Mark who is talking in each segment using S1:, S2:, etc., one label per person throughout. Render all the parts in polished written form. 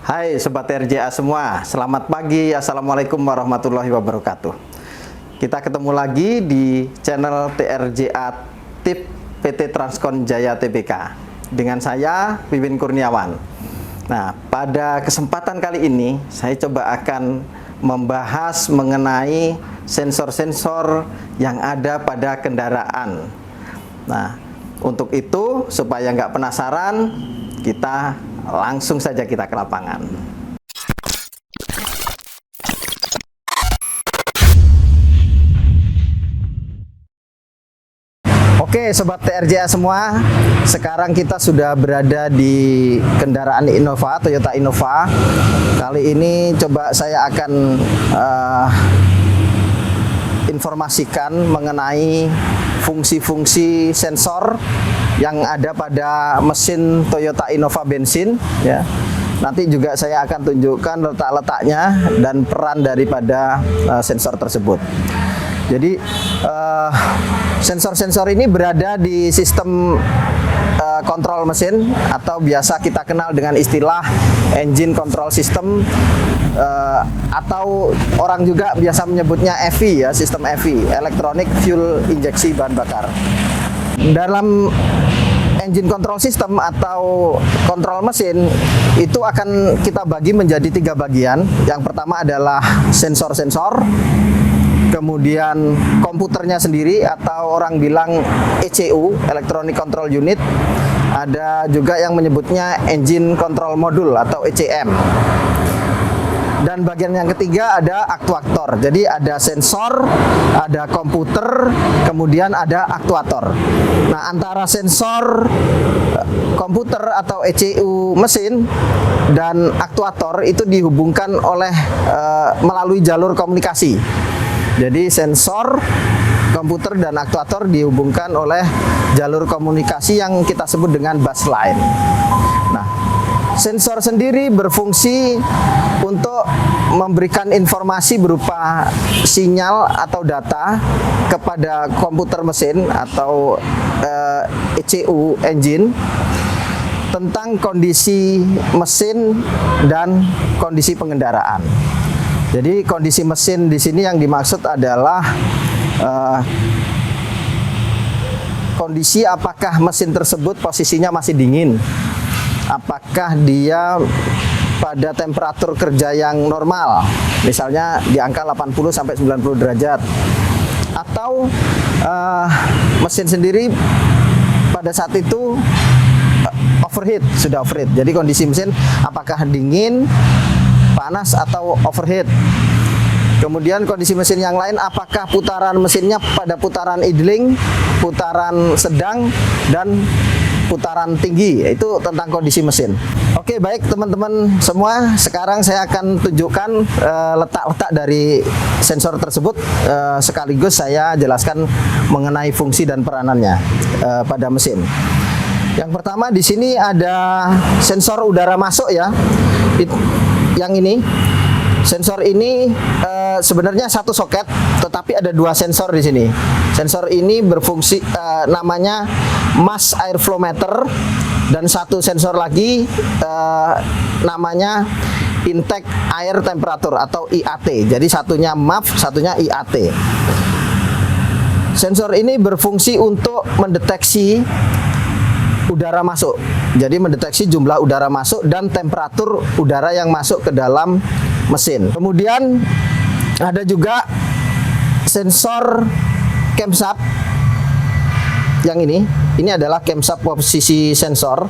S1: Hai Sobat RJA semua, selamat pagi, Assalamualaikum warahmatullahi wabarakatuh. Kita ketemu lagi di channel TRJA TIP PT Transkon Jaya Tbk dengan saya, Wiwin Kurniawan. Nah, pada kesempatan kali ini saya coba akan membahas mengenai sensor-sensor yang ada pada kendaraan. Nah, untuk itu supaya nggak penasaran, kita langsung saja kita ke lapangan. Oke Sobat TRJA semua, sekarang kita sudah berada di kendaraan Innova, Toyota Innova. Kali ini coba saya akan informasikan mengenai fungsi-fungsi sensor yang ada pada mesin Toyota Innova bensin ya. Nanti juga saya akan tunjukkan letak-letaknya dan peran daripada sensor tersebut. Jadi sensor-sensor ini berada di sistem kontrol mesin atau biasa kita kenal dengan istilah engine control system, atau orang juga biasa menyebutnya EVI ya, sistem EVI, electronic fuel injeksi bahan bakar. Dalam engine control system atau kontrol mesin itu akan kita bagi menjadi 3 bagian. Yang pertama adalah sensor-sensor, kemudian komputernya sendiri atau orang bilang ECU, Electronic Control Unit. Ada juga yang menyebutnya Engine Control Module atau ECM. Dan bagian yang ketiga ada aktuator. Jadi ada sensor, ada komputer, kemudian ada aktuator. Nah, antara sensor, komputer atau ECU mesin dan aktuator itu dihubungkan oleh melalui jalur komunikasi. Jadi sensor, komputer dan aktuator dihubungkan oleh jalur komunikasi yang kita sebut dengan bus line. Nah, sensor sendiri berfungsi untuk memberikan informasi berupa sinyal atau data kepada komputer mesin atau ECU engine tentang kondisi mesin dan kondisi pengendaraan. Jadi kondisi mesin di sini yang dimaksud adalah kondisi apakah mesin tersebut posisinya masih dingin, apakah dia pada temperatur kerja yang normal, misalnya di angka 80 sampai 90 derajat, atau mesin sendiri pada saat itu overheat, sudah overheat. Jadi kondisi mesin apakah dingin, panas atau overheat. Kemudian kondisi mesin yang lain, apakah putaran mesinnya pada putaran idling, putaran sedang, dan putaran tinggi. Itu tentang kondisi mesin. Oke, baik teman-teman semua, sekarang saya akan tunjukkan letak-letak dari sensor tersebut, sekaligus saya jelaskan mengenai fungsi dan peranannya pada mesin. Yang pertama di sini ada sensor udara masuk ya. Yang ini, sensor ini sebenarnya satu soket, tetapi ada 2 sensor di sini. Sensor ini berfungsi namanya mass airflow meter, dan satu sensor lagi namanya intake air temperature atau IAT. Jadi satunya MAF, satunya IAT. Sensor ini berfungsi untuk mendeteksi udara masuk. Jadi mendeteksi jumlah udara masuk dan temperatur udara yang masuk ke dalam mesin. Kemudian ada juga sensor camshaft. Yang ini adalah camshaft posisi sensor.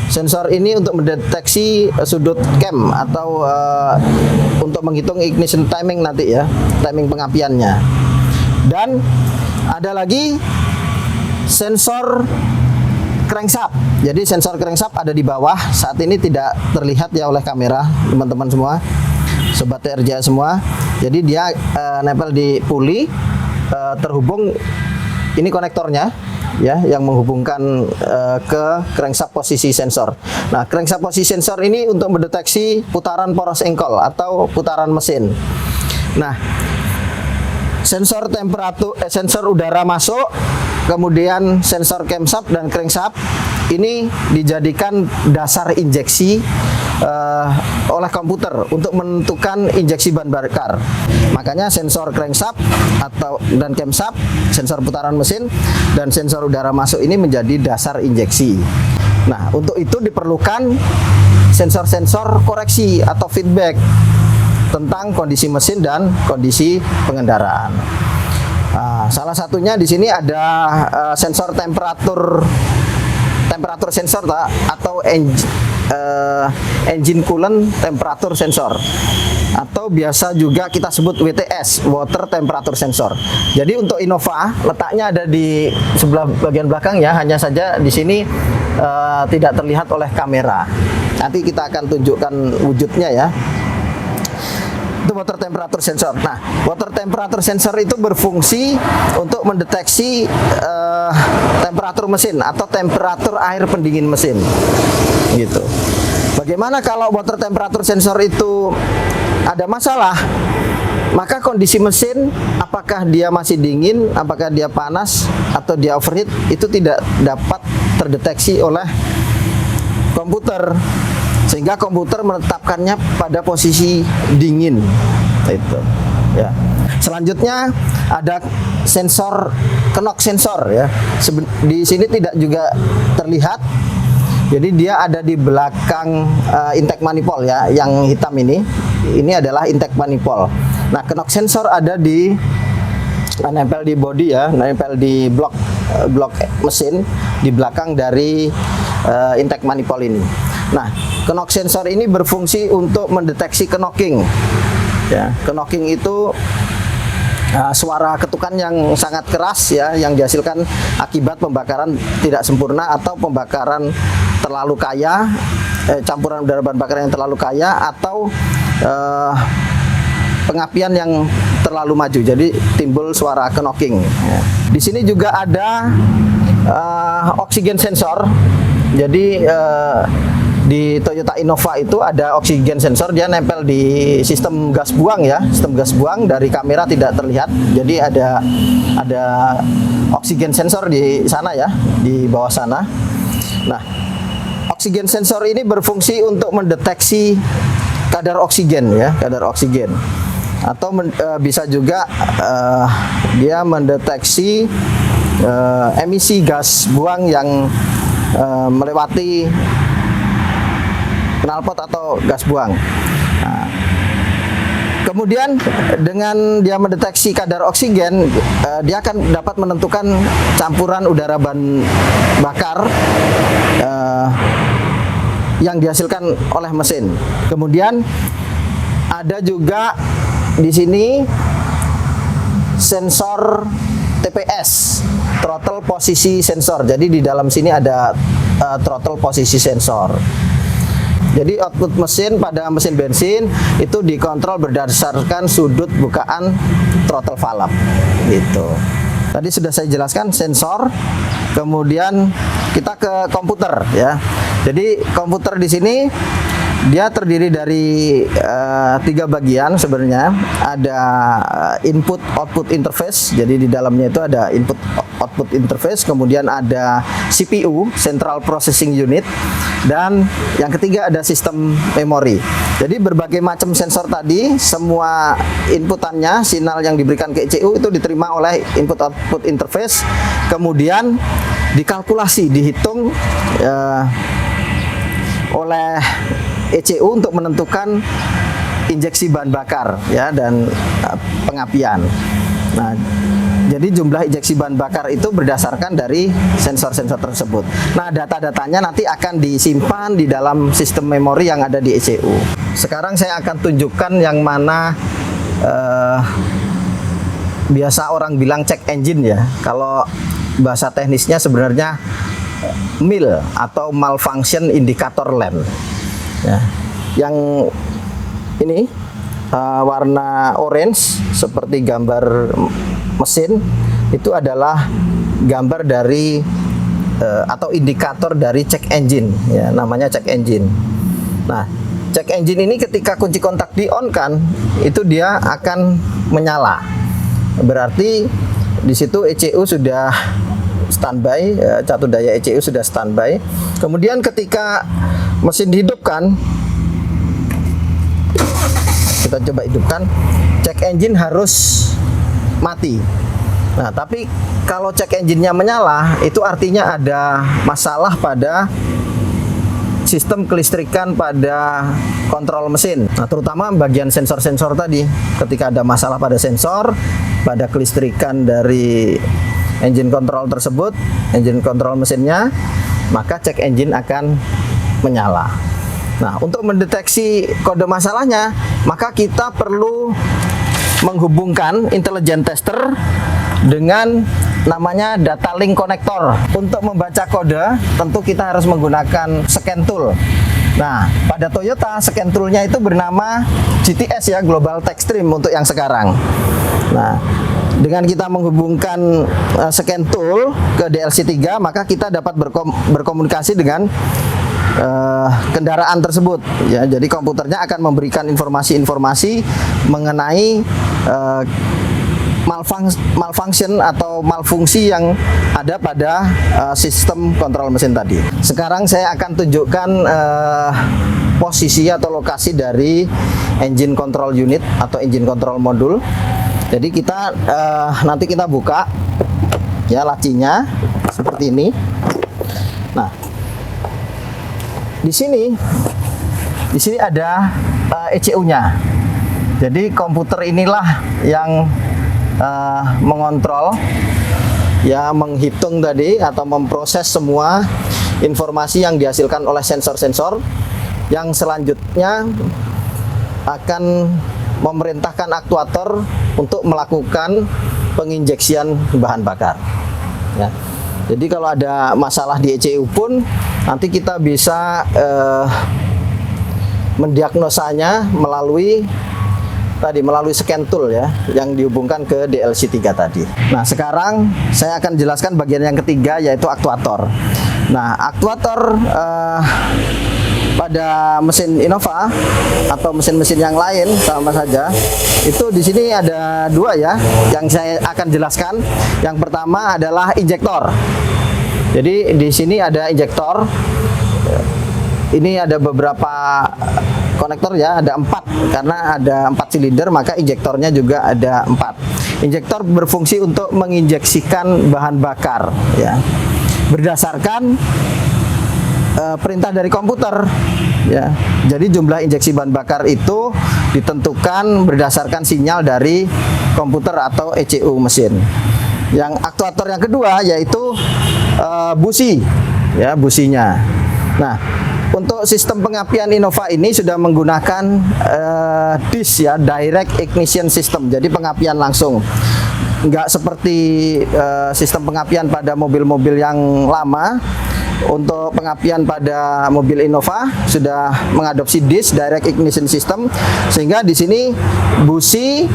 S1: Sensor ini untuk mendeteksi sudut cam atau untuk menghitung ignition timing nanti ya, timing pengapiannya. Dan ada lagi sensor crankshaft. Jadi sensor crankshaft ada di bawah. Saat ini tidak terlihat ya oleh kamera, teman-teman semua, Sobat TRJA semua. Jadi dia nempel di puli, terhubung, ini konektornya ya, yang menghubungkan ke crankshaft posisi sensor. Nah, crankshaft posisi sensor ini untuk mendeteksi putaran poros engkol atau putaran mesin. Nah, sensor temperatur, sensor udara masuk, kemudian sensor camshaft dan crankshaft ini dijadikan dasar injeksi oleh komputer untuk menentukan injeksi bahan bakar. Makanya sensor crankshaft dan camshaft, sensor putaran mesin dan sensor udara masuk ini menjadi dasar injeksi. Nah, untuk itu diperlukan sensor-sensor koreksi atau feedback tentang kondisi mesin dan kondisi pengendaraan. Nah, salah satunya di sini ada sensor temperatur sensor atau engine coolant temperature sensor, atau biasa juga kita sebut WTS, water temperature sensor. Jadi untuk Innova letaknya ada di sebelah bagian belakang ya, hanya saja di sini tidak terlihat oleh kamera. Nanti kita akan tunjukkan wujudnya ya. Itu water temperature sensor. Nah, water temperature sensor itu berfungsi untuk mendeteksi temperatur mesin atau temperatur air pendingin mesin. Gitu. Bagaimana kalau water temperature sensor itu ada masalah? Maka kondisi mesin, apakah dia masih dingin, apakah dia panas, atau dia overheat, itu tidak dapat terdeteksi oleh komputer, sehingga komputer menetapkannya pada posisi dingin. Itu ya. Selanjutnya ada sensor knock sensor ya. Di sini tidak juga terlihat. Jadi dia ada di belakang intake manifold ya, yang hitam ini. Ini adalah intake manifold. Nah, knock sensor ada di nempel di body ya, nempel di blok mesin di belakang dari intake manifold ini. Nah, knock sensor ini berfungsi untuk mendeteksi knocking. Ya, knocking itu suara ketukan yang sangat keras ya, yang dihasilkan akibat pembakaran tidak sempurna atau pembakaran terlalu kaya, campuran udara bahan bakar yang terlalu kaya, atau pengapian yang terlalu maju. Jadi timbul suara knocking. Ya. Di sini juga ada oksigen sensor. Jadi di Toyota Innova itu ada oksigen sensor, dia nempel di sistem gas buang ya, sistem gas buang. Dari kamera tidak terlihat, jadi ada oksigen sensor di sana ya, di bawah sana. Nah, oksigen sensor ini berfungsi untuk mendeteksi kadar oksigen ya, kadar oksigen, atau bisa juga dia mendeteksi emisi gas buang yang melewati knalpot atau gas buang. Nah, kemudian dengan dia mendeteksi kadar oksigen, dia akan dapat menentukan campuran udara bahan bakar yang dihasilkan oleh mesin. Kemudian ada juga di sini sensor TPS, throttle posisi sensor. Jadi di dalam sini ada throttle posisi sensor. Jadi output mesin pada mesin bensin itu dikontrol berdasarkan sudut bukaan throttle valve gitu. Tadi sudah saya jelaskan sensor, kemudian kita ke komputer ya. Jadi komputer di sini dia terdiri dari 3 bagian sebenarnya. Ada input output interface. Jadi di dalamnya itu ada input output interface, kemudian ada CPU, Central Processing Unit, dan yang ketiga ada sistem memori. Jadi berbagai macam sensor tadi, semua inputannya, sinyal yang diberikan ke ECU itu diterima oleh input output interface, kemudian dikalkulasi, dihitung oleh ECU untuk menentukan injeksi bahan bakar ya, dan pengapian. Nah, jadi jumlah injeksi bahan bakar itu berdasarkan dari sensor-sensor tersebut. Nah, data-datanya nanti akan disimpan di dalam sistem memori yang ada di ECU. Sekarang saya akan tunjukkan yang mana biasa orang bilang cek engine ya. Kalau bahasa teknisnya sebenarnya MIL atau malfunction indicator lamp. Ya. Yang ini warna orange seperti gambar mesin itu adalah gambar dari atau indikator dari check engine ya, namanya check engine. Nah, check engine ini ketika kunci kontak di on kan, itu dia akan menyala. Berarti di situ ECU sudah standby, catu daya ECU sudah standby. Kemudian ketika mesin dihidupkan, kita coba hidupkan, cek engine harus mati. Nah, tapi kalau cek engine-nya menyala, itu artinya ada masalah pada sistem kelistrikan pada kontrol mesin. Nah, terutama bagian sensor-sensor tadi. Ketika ada masalah pada sensor, pada kelistrikan dari engine control tersebut, engine control mesinnya, maka cek engine akan menyala. Nah, untuk mendeteksi kode masalahnya, maka kita perlu menghubungkan intelligent tester dengan namanya data link connector. Untuk membaca kode, tentu kita harus menggunakan scan tool. Nah, pada Toyota scan toolnya itu bernama GTS ya, Global Tech Stream untuk yang sekarang. Nah, dengan kita menghubungkan scan tool ke DLC3, maka kita dapat berkomunikasi dengan kendaraan tersebut ya. Jadi komputernya akan memberikan informasi-informasi mengenai malfunction atau malfungsi yang ada pada sistem kontrol mesin tadi. Sekarang saya akan tunjukkan posisi atau lokasi dari engine control unit atau engine control module. Jadi kita nanti kita buka ya lacinya seperti ini. Nah, di sini ada ECU-nya. Jadi komputer inilah yang mengontrol, ya, menghitung tadi atau memproses semua informasi yang dihasilkan oleh sensor-sensor, yang selanjutnya akan memerintahkan aktuator untuk melakukan penginjeksian bahan bakar. Ya. Jadi kalau ada masalah di ECU pun nanti kita bisa mendiagnosanya melalui scan tool ya, yang dihubungkan ke DLC3 tadi. Nah, sekarang saya akan jelaskan bagian yang ketiga, yaitu aktuator. Nah, aktuator pada mesin Innova atau mesin-mesin yang lain sama saja. Itu di sini ada dua ya, yang saya akan jelaskan. Yang pertama adalah injektor. Jadi di sini ada injektor. Ini ada beberapa konektor ya, ada 4 karena ada 4 silinder, maka injektornya juga ada 4. Injektor berfungsi untuk menginjeksikan bahan bakar ya, berdasarkan perintah dari komputer ya. Jadi jumlah injeksi bahan bakar itu ditentukan berdasarkan sinyal dari komputer atau ECU mesin. Yang aktuator yang kedua yaitu busi ya, businya. Nah, untuk sistem pengapian Innova ini sudah menggunakan DIS ya, Direct Ignition System. Jadi pengapian langsung. Nggak seperti sistem pengapian pada mobil-mobil yang lama. Untuk pengapian pada mobil Innova sudah mengadopsi DIS, Direct Ignition System, sehingga di sini busi,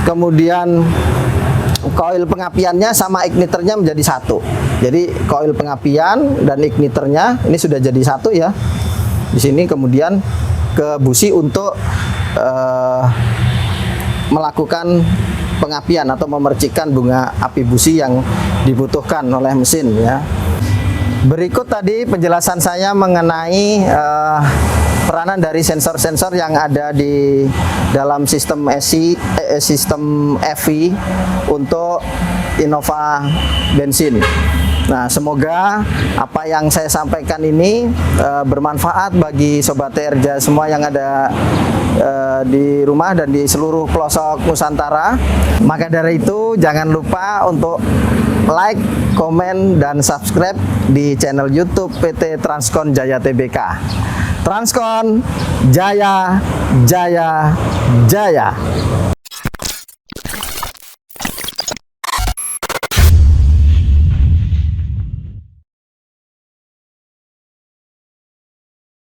S1: kemudian koil pengapiannya sama igniternya menjadi satu. Jadi koil pengapian dan igniternya ini sudah jadi satu ya. Di sini kemudian ke busi untuk melakukan pengapian atau memercikkan bunga api busi yang dibutuhkan oleh mesin ya. Berikut tadi penjelasan saya mengenai peranan dari sensor-sensor yang ada di dalam sistem sistem EV untuk Innova bensin. Nah, semoga apa yang saya sampaikan ini bermanfaat bagi Sobat TRJ semua yang ada di rumah dan di seluruh pelosok Nusantara. Maka dari itu jangan lupa untuk like, komen, dan subscribe di channel YouTube PT Transkon Jaya Tbk. Transkon Jaya Jaya Jaya.